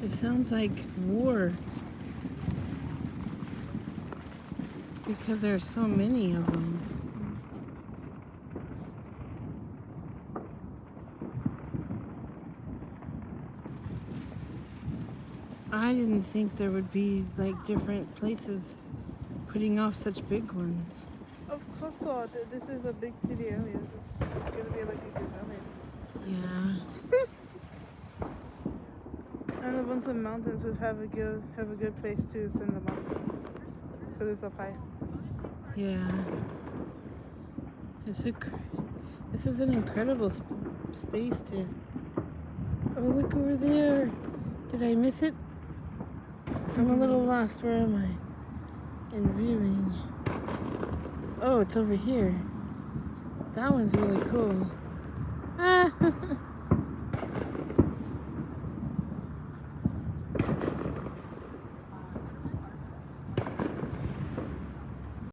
It sounds like war because there are so many of them. I didn't think there would be like different places putting off such big ones. Of course so. This is a big city area. This is gonna be like a gazillion. Yeah. And a bunch of mountains would have a good place to send them off. Because it's up high. Yeah. This is an incredible space to... Oh, look over there. Did I miss it? I'm a little lost. Where am I? In viewing. Oh, it's over here. That one's really cool. Ah!